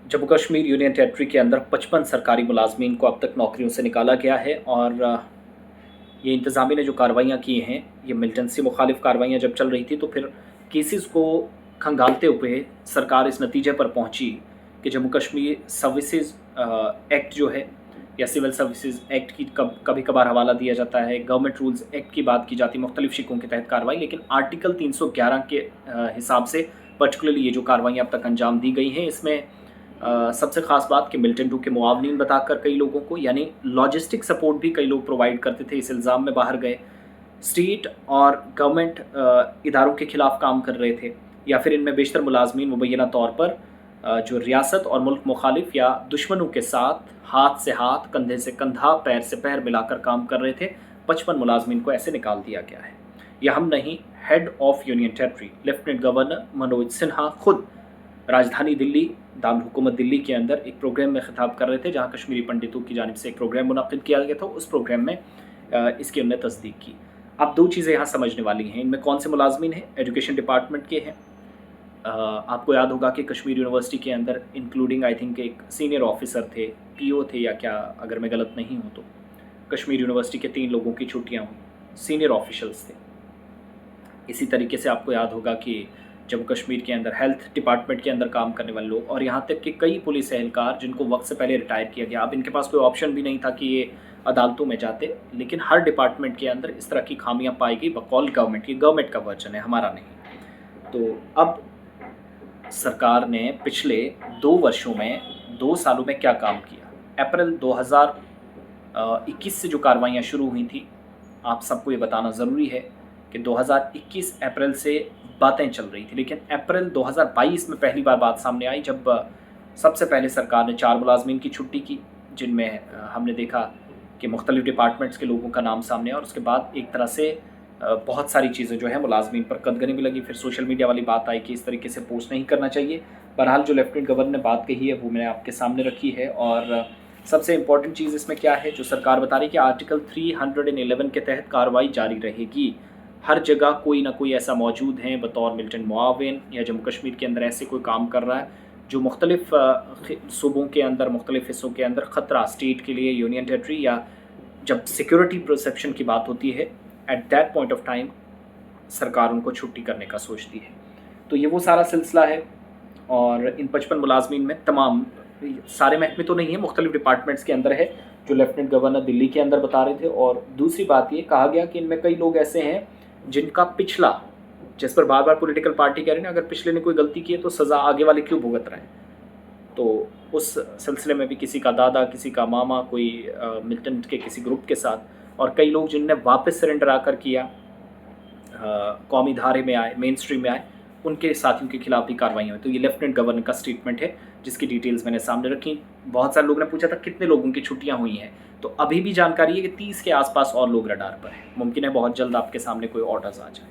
Jammu Kashmir union territory के अंदर 55 सरकारी मुलाजमीन को अब तक नौकरियों से निकाला गया है और ये इंतज़ामी ने जो कार्रवाइयाँ की हैं, ये मिलिटेंसी मुखालिफ कार्रवाइयाँ जब चल रही थी तो फिर केसेस को खंगालते हुए सरकार इस नतीजे पर पहुंची कि जम्मू कश्मीर सर्विसेज एक्ट जो है या सिविल सर्विसेज एक्ट की कभी कभार हवाला दिया जाता है, गवर्नमेंट रूल्स एक्ट की बात की जाती है, मुख्तलिफ शिकों के तहत कार्रवाई, लेकिन आर्टिकल 311 के हिसाब से पर्टिकुलरली ये जो कार्रवाइयाँ अब तक अंजाम दी गई हैं, इसमें सबसे ख़ास बात कि मिल्टन टू के मुआवनीन बताकर कई लोगों को, यानी लॉजिस्टिक सपोर्ट भी कई लोग प्रोवाइड करते थे, इस इल्ज़ाम में बाहर गए। स्टेट और गवर्नमेंट इदारों के ख़िलाफ़ काम कर रहे थे, या फिर इनमें बेशतर मुलाजमीन मुबैना तौर पर जो रियासत और मुल्क मुखालिफ या दुश्मनों के साथ हाथ से हाथ, कंधे से कंधा, पैर से पैर मिलाकर काम कर रहे थे। 55 मुलाजमीन को ऐसे निकाल दिया गया है। यह हम नहीं, head of union territory lieutenant governor Manoj Sinha खुद राजधानी दिल्ली, दारुल हुकूमत दिल्ली के अंदर एक प्रोग्राम में खिताब कर रहे थे, जहाँ कश्मीरी पंडितों की जानिब से एक प्रोग्राम मुनक़िद किया गया था। उस प्रोग्राम में इसकी उन्होंने तस्दीक की। अब दो चीज़ें यहाँ समझने वाली हैं। इनमें कौन से मुलाजमीन हैं? एजुकेशन डिपार्टमेंट के हैं। आपको याद होगा कि कश्मीर यूनिवर्सिटी के अंदर इंक्लूडिंग आई थिंक एक सीनियर ऑफिसर थे, पीओ थे या क्या, अगर मैं गलत नहीं हूँ तो। कश्मीर यूनिवर्सिटी के 3 लोगों की छुट्टियाँ हुई, सीनियर ऑफिशल्स थे। इसी तरीके से आपको याद होगा कि जम्मू कश्मीर के अंदर हेल्थ डिपार्टमेंट के अंदर काम करने वाले लोग, और यहाँ तक कि कई पुलिस एहलकार जिनको वक्त से पहले रिटायर किया गया। अब इनके पास कोई ऑप्शन भी नहीं था कि ये अदालतों में जाते, लेकिन हर डिपार्टमेंट के अंदर इस तरह की खामियां पाई गई बकौल गवर्नमेंट की। गवर्नमेंट का वर्जन है, हमारा नहीं। तो अब सरकार ने पिछले 2 वर्षों में, 2 सालों में क्या काम किया। अप्रैल 2021 से जो कार्रवाइयाँ शुरू हुई थी, आप सबको ये बताना ज़रूरी है कि 2021 अप्रैल से बातें चल रही थी, लेकिन अप्रैल 2022 में पहली बार बात सामने आई, जब सबसे पहले सरकार ने 4 मुलाजमीन की छुट्टी की, जिनमें हमने देखा कि मुख्तलिफ डिपार्टमेंट्स के लोगों का नाम सामने आया, और उसके बाद एक तरह से बहुत सारी चीज़ें जो है मुलाजमीन पर कदगनी भी लगी। फिर सोशल मीडिया वाली बात आई कि इस तरीके से पोस्ट नहीं करना चाहिए। बहरहाल जो लेफ्टिनेंट गवर्नर ने बात कही है वो मैंने आपके सामने रखी है, और सबसे इम्पॉर्टेंट चीज़ इसमें क्या है, जो सरकार बता रही है कि आर्टिकल 311 के तहत कार्रवाई जारी रहेगी। हर जगह कोई ना कोई ऐसा मौजूद है बतौर मिलिटेंट मुआविन या जम्मू कश्मीर के अंदर ऐसे कोई काम कर रहा है जो मुख्तलिफ सूबों के अंदर, मुख्तलिफ हिस्सों के अंदर ख़तरा स्टेट के लिए, यूनियन टेरिटरी, या जब सिक्योरिटी परसेप्शन की बात होती है, at that point of time सरकार उनको छुट्टी करने का सोचती है। तो ये वो सारा सिलसिला है। और इन 55 मुलाजमीन में तमाम सारे महकमे तो नहीं है, मुख्तलिफ डिपार्टमेंट्स के अंदर है, जो लेफ्टिनेंट गवर्नर दिल्ली के अंदर बता रहे थे। और दूसरी बात ये कहा गया कि इनमें कई लोग ऐसे हैं जिनका पिछला, जिस पर बार बार पॉलिटिकल पार्टी कह रही है, अगर पिछले ने कोई गलती की है तो सज़ा आगे वाले क्यों भुगत रहे हैं। तो उस सिलसिले में भी किसी का दादा, किसी का मामा, कोई मिलिटेंट के किसी ग्रुप के साथ, और कई लोग जिनने वापस सरेंडर आकर किया, कौमी धारे में आए, मेन स्ट्रीम में आए, उनके साथियों के खिलाफ भी कार्रवाई हुई। तो ये लेफ्टिनेंट गवर्नर का स्टेटमेंट है, जिसकी डिटेल्स मैंने सामने रखी। बहुत सारे लोगों ने पूछा था कितने लोगों की छुट्टियां हुई हैं, तो अभी भी जानकारी है कि 30 के आसपास और लोग रडार पर हैं। मुमकिन है बहुत जल्द आपके सामने कोई ऑर्डर्स आ जाए।